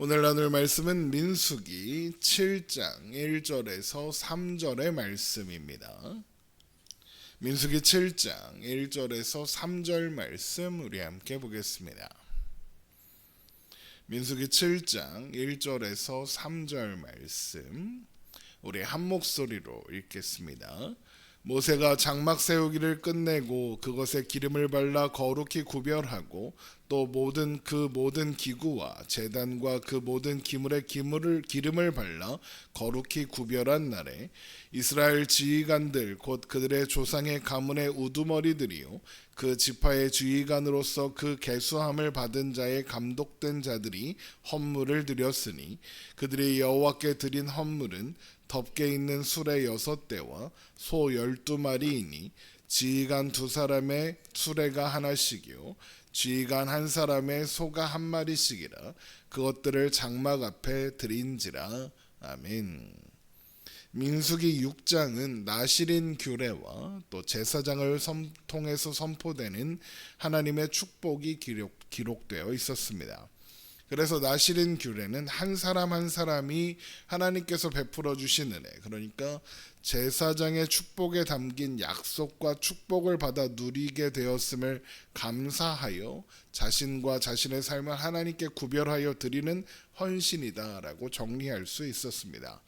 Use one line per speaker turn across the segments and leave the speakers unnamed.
오늘 나눌 말씀은 민수기 7장 1절에서 3절의 말씀입니다. 민수기 7장 1절에서 3절 말씀 우리 함께 보겠습니다. 민수기 7장 1절에서 3절 말씀 우리 한 목소리로 읽겠습니다. 모세가 장막 세우기를 끝내고 그것에 기름을 발라 거룩히 구별하고 또 모든 기구와 제단과 그 모든 기물에 기름을 발라 거룩히 구별한 날에 이스라엘 지휘관들 곧 그들의 조상의 가문의 우두머리들이요 그 지파의 지휘관으로서 그 계수함을 받은 자의 감독된 자들이 헌물을 드렸으니 그들이 여호와께 드린 헌물은 덮개 있는 수레 6대와 소 12마리이니 지휘관 2사람의 수레가 하나씩이요 지휘관 1사람의 소가 1마리씩이라 그것들을 장막 앞에 드린지라. 아멘. 민수기 6장은 나실인 규례와 또 제사장을 통해서 선포되는 하나님의 축복이 기록되어 있었습니다. 그래서 나실인 규례는 한 사람 한 사람이 하나님께서 베풀어 주신 은혜, 그러니까 제사장의 축복에 담긴 약속과 축복을 받아 누리게 되었음을 감사하여 자신과 자신의 삶을 하나님께 구별하여 드리는 헌신이다라고 정리할 수 있었습니다.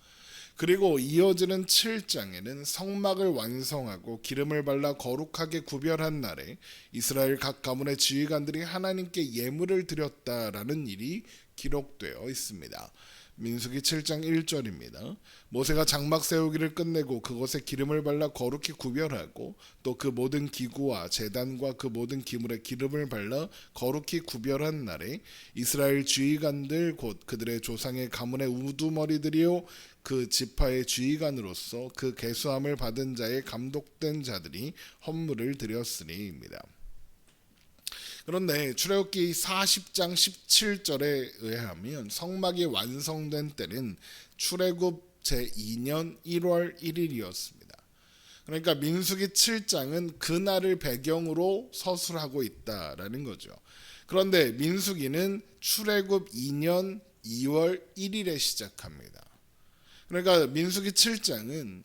그리고 이어지는 7장에는 성막을 완성하고 기름을 발라 거룩하게 구별한 날에 이스라엘 각 가문의 지휘관들이 하나님께 예물을 드렸다라는 일이 기록되어 있습니다. 민수기 7장 1절입니다. 모세가 장막 세우기를 끝내고 그것에 기름을 발라 거룩히 구별하고 또 그 모든 기구와 제단과 그 모든 기물에 기름을 발라 거룩히 구별한 날에 이스라엘 지휘관들 곧 그들의 조상의 가문의 우두머리들이요 그 지파의 지휘관으로서 그 계수함을 받은 자의 감독된 자들이 헌물을 드렸으니입니다. 그런데 출애굽기 40장 17절에 의하면 성막이 완성된 때는 출애굽 제2년 1월 1일이었습니다. 그러니까 민수기 7장은 그날을 배경으로 서술하고 있다라는 거죠. 그런데 민수기는 출애굽 2년 2월 1일에 시작합니다. 그러니까 민수기 7장은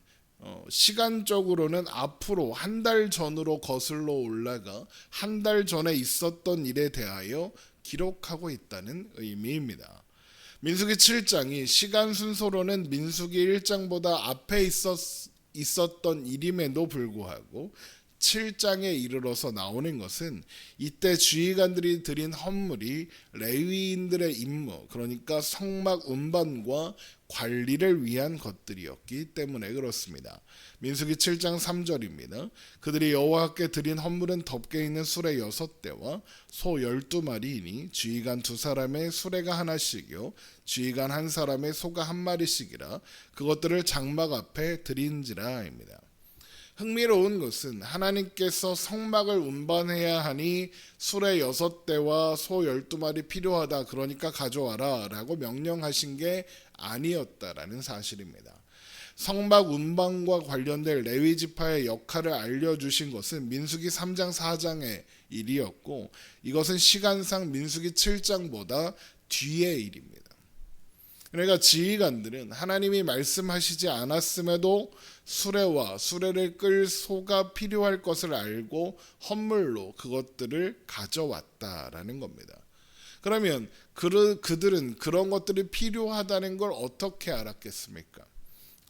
시간적으로는 앞으로 한 달 전으로 거슬러 올라가 한 달 전에 있었던 일에 대하여 기록하고 있다는 의미입니다. 민수기 7장이 시간 순서로는 민수기 1장보다 앞에 있었던 일임에도 불구하고 7장에 이르러서 나오는 것은 이때 지휘관들이 드린 헌물이 레위인들의 임무, 그러니까 성막 운반과 관리를 위한 것들이었기 때문에 그렇습니다. 민수기 7장 3절입니다. 그들이 여호와께 드린 헌물은 덮개 있는 수레 6대와 소 12마리이니 지휘관 2사람의 수레가 하나씩이요 지휘관 1사람의 소가 1마리씩이라 그것들을 장막 앞에 드린지라입니다. 흥미로운 것은 하나님께서 성막을 운반해야 하니 수레 6대와 소 12마리 필요하다, 그러니까 가져와라 라고 명령하신 게 아니었다라는 사실입니다. 성막 운반과 관련된 레위 지파의 역할을 알려주신 것은 민수기 3장 4장의 일이었고 이것은 시간상 민수기 7장보다 뒤의 일입니다. 그러니까 지휘관들은 하나님이 말씀하시지 않았음에도 수레와 수레를 끌 소가 필요할 것을 알고 헌물로 그것들을 가져왔다라는 겁니다. 그러면 그들은 그런 것들이 필요하다는 걸 어떻게 알았겠습니까?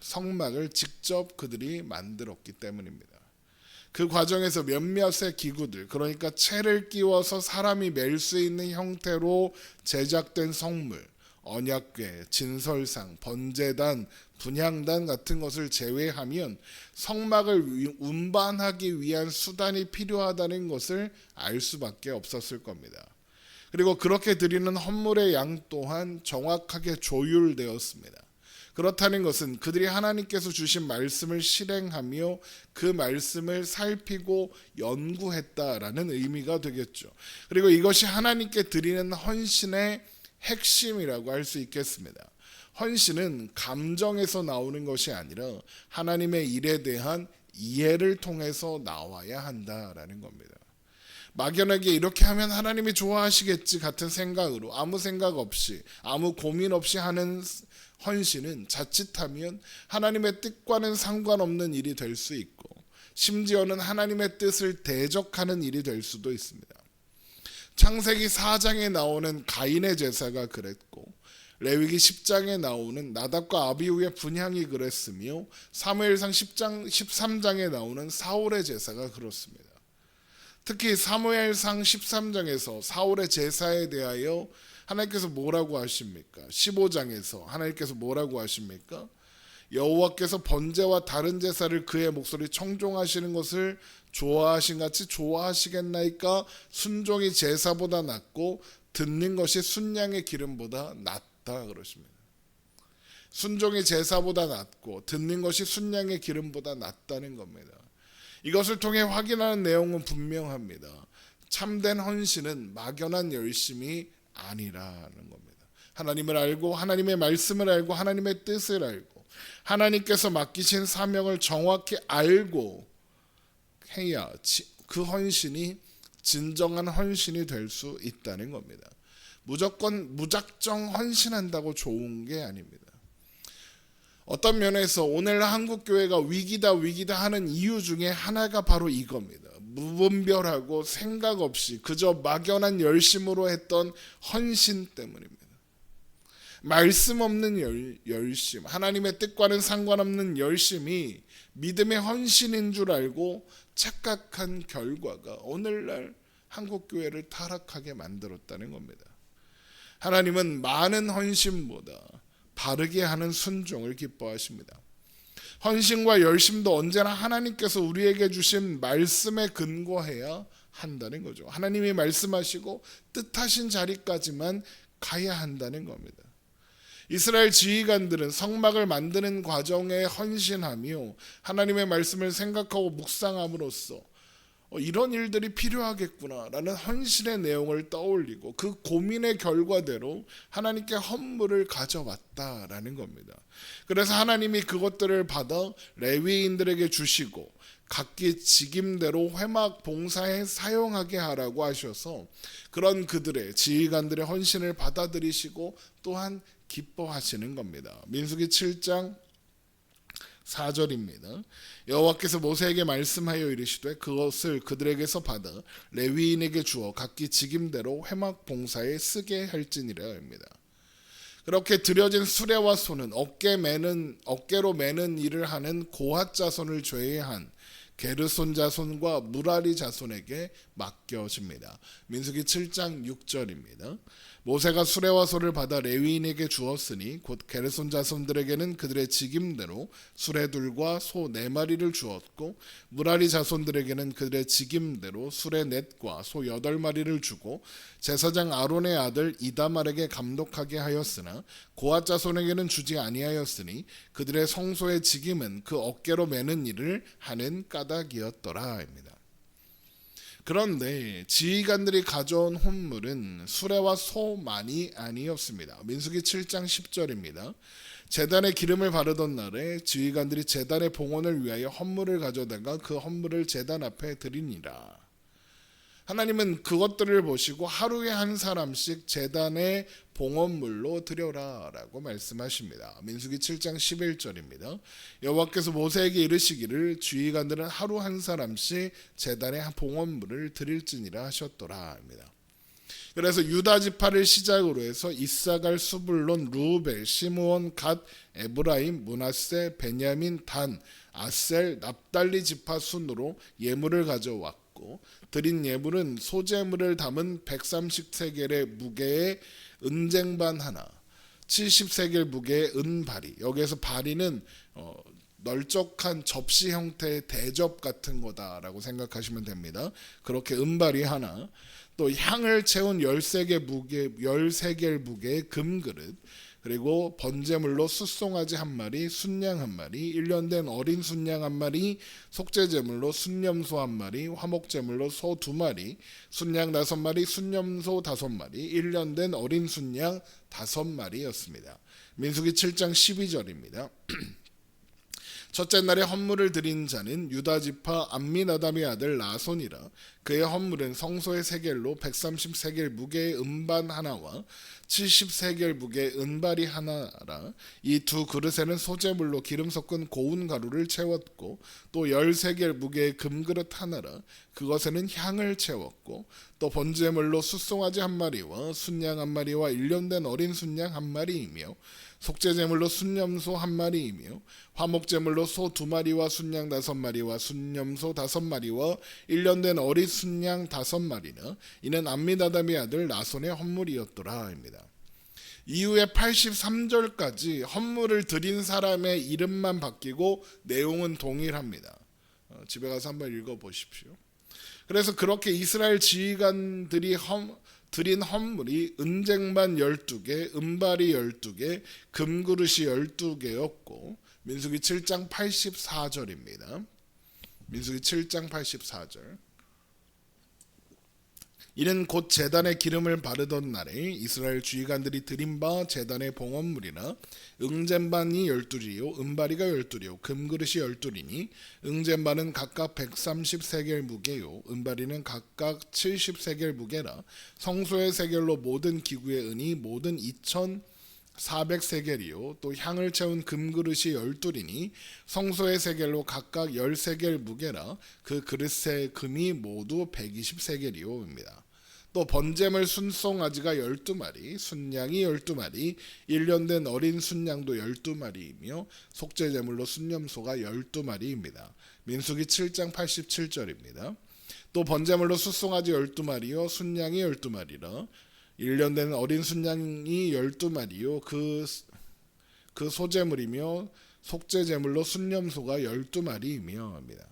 성막을 직접 그들이 만들었기 때문입니다. 그 과정에서 몇몇의 기구들, 그러니까 채를 끼워서 사람이 멜 수 있는 형태로 제작된 성물, 언약궤, 진설상, 번제단, 분향단 같은 것을 제외하면 성막을 운반하기 위한 수단이 필요하다는 것을 알 수밖에 없었을 겁니다. 그리고 그렇게 드리는 헌물의 양 또한 정확하게 조율되었습니다. 그렇다는 것은 그들이 하나님께서 주신 말씀을 실행하며 그 말씀을 살피고 연구했다라는 의미가 되겠죠. 그리고 이것이 하나님께 드리는 헌신의 핵심이라고 할 수 있겠습니다. 헌신은 감정에서 나오는 것이 아니라 하나님의 일에 대한 이해를 통해서 나와야 한다라는 겁니다. 막연하게 이렇게 하면 하나님이 좋아하시겠지 같은 생각으로 아무 생각 없이 아무 고민 없이 하는 헌신은 자칫하면 하나님의 뜻과는 상관없는 일이 될 수 있고 심지어는 하나님의 뜻을 대적하는 일이 될 수도 있습니다. 창세기 4장에 나오는 가인의 제사가 그랬고 레위기 10장에 나오는 나답과 아비후의 분향이 그랬으며 사무엘상 13장에 나오는 사울의 제사가 그렇습니다. 특히 사무엘상 13장에서 사울의 제사에 대하여 하나님께서 뭐라고 하십니까? 15장에서 하나님께서 뭐라고 하십니까? 여호와께서 번제와 다른 제사를 그의 목소리 청종하시는 것을 좋아하신 같이 좋아하시겠나이까? 순종이 제사보다 낫고 듣는 것이 순양의 기름보다 낫다 그러십니다. 순종이 제사보다 낫고 듣는 것이 순양의 기름보다 낫다는 겁니다. 이것을 통해 확인하는 내용은 분명합니다. 참된 헌신은 막연한 열심이 아니라는 겁니다. 하나님을 알고 하나님의 말씀을 알고 하나님의 뜻을 알고 하나님께서 맡기신 사명을 정확히 알고 해야 그 헌신이 진정한 헌신이 될 수 있다는 겁니다. 무작정 헌신한다고 좋은 게 아닙니다. 어떤 면에서 오늘 한국교회가 위기다 하는 이유 중에 하나가 바로 이겁니다. 무분별하고 생각 없이 그저 막연한 열심으로 했던 헌신 때문입니다. 말씀 없는 열심, 하나님의 뜻과는 상관없는 열심이 믿음의 헌신인 줄 알고 착각한 결과가 오늘날 한국교회를 타락하게 만들었다는 겁니다. 하나님은 많은 헌신보다 바르게 하는 순종을 기뻐하십니다. 헌신과 열심도 언제나 하나님께서 우리에게 주신 말씀에 근거해야 한다는 거죠. 하나님이 말씀하시고 뜻하신 자리까지만 가야 한다는 겁니다. 이스라엘 지휘관들은 성막을 만드는 과정에 헌신하며 하나님의 말씀을 생각하고 묵상함으로써 이런 일들이 필요하겠구나라는 헌신의 내용을 떠올리고 그 고민의 결과대로 하나님께 헌물을 가져왔다라는 겁니다. 그래서 하나님이 그것들을 받아 레위인들에게 주시고 각기 직임대로 회막 봉사에 사용하게 하라고 하셔서 그런 그들의 지휘관들의 헌신을 받아들이시고 또한 기뻐하시는 겁니다. 민수기 7장 4절입니다. 여호와께서 모세에게 말씀하여 이르시되 그것을 그들에게서 받아 레위인에게 주어 각기 직임대로 회막 봉사에 쓰게 할지니라 합니다. 그렇게 드려진 수레와 소는 어깨로 매는 일을 하는 고핫 자손을 제외한 게르손 자손과 무라리 자손에게 맡겨집니다. 민수기 7장 6절입니다. 모세가 수레와 소를 받아 레위인에게 주었으니 곧 게르손 자손들에게는 그들의 직임대로 수레둘과 소 4마리를 주었고 무라리 자손들에게는 그들의 직임대로 수레 4과 소 8마리를 주고 제사장 아론의 아들 이다말에게 감독하게 하였으나 고핫 자손에게는 주지 아니하였으니 그들의 성소의 직임은 그 어깨로 매는 일을 하는 까닭이었더라 합니다. 그런데 지휘관들이 가져온 헌물은 수레와 소만이 아니었습니다. 민수기 7장 10절입니다. 제단에 기름을 바르던 날에 지휘관들이 제단의 봉헌을 위하여 헌물을 가져다가 그 헌물을 제단 앞에 드리니라. 하나님은 그것들을 보시고 하루에 한 사람씩 제단의 봉헌물로 드려라 라고 말씀하십니다. 민수기 7장 11절입니다. 여호와께서 모세에게 이르시기를 지휘관들은 하루 한 사람씩 제단의 봉헌물을 드릴지니라 하셨더라 합니다. 그래서 유다 지파를 시작으로 해서 이사갈, 수불론, 루벨, 시므온, 갓, 에브라임, 므낫세, 베냐민, 단, 아셀, 납달리 지파 순으로 예물을 가져왔고 드린 예물은 소재물을 담은 130세겔의 무게의 은쟁반 하나, 70세겔 무게의 은바리. 여기에서 바리는 널쩍한 접시 형태의 대접 같은 거다라고 생각하시면 됩니다. 그렇게 은바리 하나, 또 향을 채운 13개 무게의 금그릇, 그리고 번제물로 숫송아지 1마리, 순양 1마리, 1년 된 어린 순양 1마리, 속죄제물로 순염소 1마리, 화목제물로 소 2마리, 순양 5마리, 순염소 5마리, 1년 된 어린 순양 5마리였습니다. 민수기 7장 12절입니다. 첫째 날에 헌물을 드린 자는 유다 지파 암미나답의 아들 나손이라. 그의 헌물은 성소의 세겔로 130세겔 무게의 은반 하나와 70세겔 무게의 은발이 하나라. 이 두 그릇에는 소재물로 기름 섞은 고운 가루를 채웠고 또 10세겔 무게의 금그릇 하나라. 그것에는 향을 채웠고 또 번제물로 숫송아지 한 마리와 순양 한 마리와 1년 된 어린 순양 한 마리이며 속죄제물로 순염소 한 마리이며 화목제물로 소 2마리와 순양 5마리와 순염소 5마리와 1년 된 어린 순양 5마리나 이는 암미나답의 아들 나손의 헌물이었더라입니다. 이후에 83절까지 헌물을 드린 사람의 이름만 바뀌고 내용은 동일합니다. 집에 가서 한번 읽어보십시오. 그래서 그렇게 이스라엘 지휘관들이 드린 헌물이 은쟁반 12개, 은발이 12개, 금그릇이 12개였고 민수기 7장 84절입니다. 민수기 7장 84절. 이는 곧 제단에 기름을 바르던 날에 이스라엘 주의관들이 드린 바 제단의 봉헌물이나 응젠반이 12리요 은바리가 12리요 금그릇이 12리니 응젠반은 각각 130세겔 무게요 은바리는 각각 70세겔 무게라. 성소의 세겔로 모든 기구의 은이 모든 2400세겔이요 또 향을 채운 금그릇이 12리니 성소의 세겔로 각각 10세겔 무게라. 그 그릇의 금이 모두 120세겔이요입니다. 또 번제물 순송아지가 12마리, 순양이 12마리, 1년 된 어린 순양도 12마리이며 속죄제물로 순염소가 12마리입니다. 민수기 7장 87절입니다. 또 번제물로 숫송아지 12마리요 순양이 12마리라. 1년 된 어린 순양이 12마리요 그 소제물이며 속죄제물로 순염소가 12마리이며 합니다.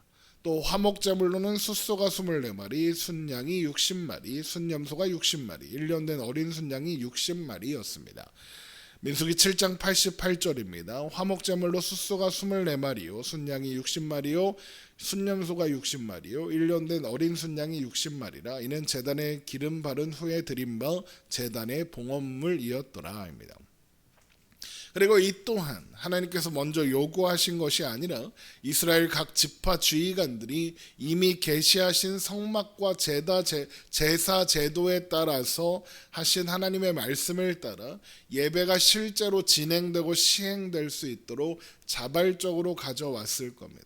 또 화목제물로는 숫소가 24마리, 순양이 60마리, 순염소가 60마리, 1년 된 어린 순양이 60마리였습니다. 민수기 7장 88절입니다. 화목제물로 숫소가 24마리요, 순양이 60마리요, 순염소가 60마리요, 1년 된 어린 순양이 60마리라. 이는 제단에 기름 바른 후에 드린 바 제단의 봉헌물이었더라입니다. 그리고 이 또한 하나님께서 먼저 요구하신 것이 아니라 이스라엘 각 지파 주의관들이 이미 계시하신 성막과 제사 제도에 따라서 하신 하나님의 말씀을 따라 예배가 실제로 진행되고 시행될 수 있도록 자발적으로 가져왔을 겁니다.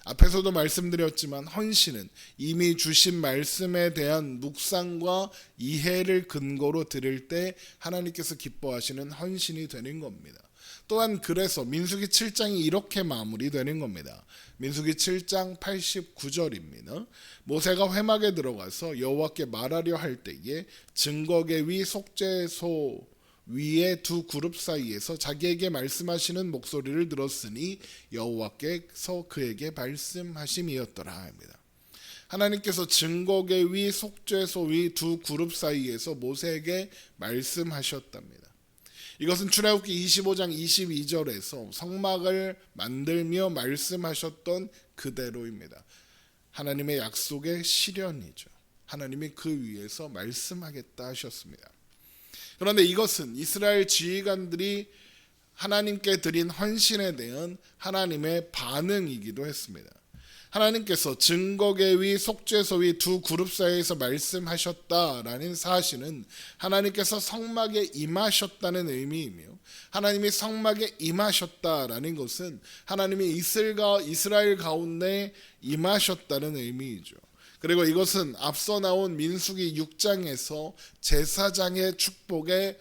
앞에서도 말씀드렸지만 헌신은 이미 주신 말씀에 대한 묵상과 이해를 근거로 드릴 때 하나님께서 기뻐하시는 헌신이 되는 겁니다. 또한 그래서 민수기 7장이 이렇게 마무리되는 겁니다. 민수기 7장 89절입니다. 모세가 회막에 들어가서 여호와께 말하려 할 때에 증거계 위 속죄소 위에 두 그룹 사이에서 자기에게 말씀하시는 목소리를 들었으니 여호와께서 그에게 말씀하심이었더라 합니다. 하나님께서 증거계 위 속죄소 위 두 그룹 사이에서 모세에게 말씀하셨답니다. 이것은 출애굽기 25장 22절에서 성막을 만들며 말씀하셨던 그대로입니다. 하나님의 약속의 실현이죠. 하나님이 그 위에서 말씀하겠다 하셨습니다. 그런데 이것은 이스라엘 지휘관들이 하나님께 드린 헌신에 대한 하나님의 반응이기도 했습니다. 하나님께서 증거계 위 속죄소 위 두 그룹 사이에서 말씀하셨다라는 사실은 하나님께서 성막에 임하셨다는 의미이며 하나님이 성막에 임하셨다라는 것은 하나님이 이스라엘 가운데 임하셨다는 의미이죠. 그리고 이것은 앞서 나온 민수기 6장에서 제사장의 축복의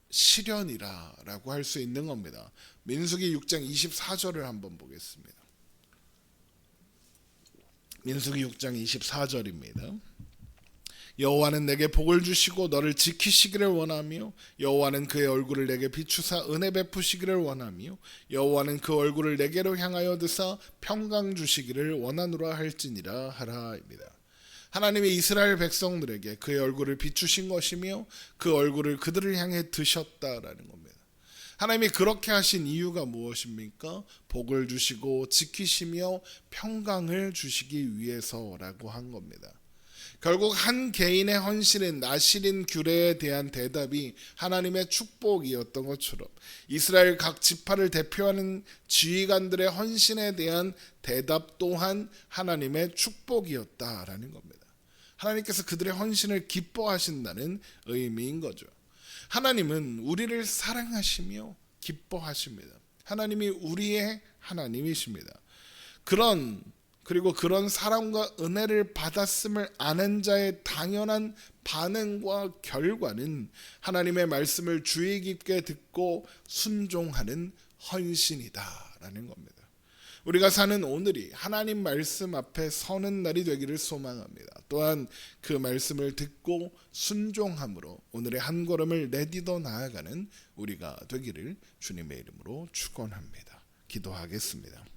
실현이라고 할 수 있는 겁니다. 민수기 6장 24절을 한번 보겠습니다. 민수기 6장 24절입니다. 여호와는 내게 복을 주시고 너를 지키시기를 원하며 여호와는 그의 얼굴을 내게 비추사 은혜 베푸시기를 원하며 여호와는 그 얼굴을 내게로 향하여 드사 평강 주시기를 원하노라 할지니라 하라입니다. 하나님이 이스라엘 백성들에게 그의 얼굴을 비추신 것이며 그 얼굴을 그들을 향해 드셨다라는 겁니다. 하나님이 그렇게 하신 이유가 무엇입니까? 복을 주시고 지키시며 평강을 주시기 위해서라고 한 겁니다. 결국 한 개인의 헌신인 나실인 규례에 대한 대답이 하나님의 축복이었던 것처럼 이스라엘 각 지파를 대표하는 지휘관들의 헌신에 대한 대답 또한 하나님의 축복이었다라는 겁니다. 하나님께서 그들의 헌신을 기뻐하신다는 의미인 거죠. 하나님은 우리를 사랑하시며 기뻐하십니다. 하나님이 우리의 하나님이십니다. 그리고 그런 사랑과 은혜를 받았음을 아는 자의 당연한 반응과 결과는 하나님의 말씀을 주의 깊게 듣고 순종하는 헌신이다라는 겁니다. 우리가 사는 오늘이 하나님 말씀 앞에 서는 날이 되기를 소망합니다. 또한 그 말씀을 듣고 순종함으로 오늘의 한 걸음을 내딛어 나아가는 우리가 되기를 주님의 이름으로 축원합니다. 기도하겠습니다.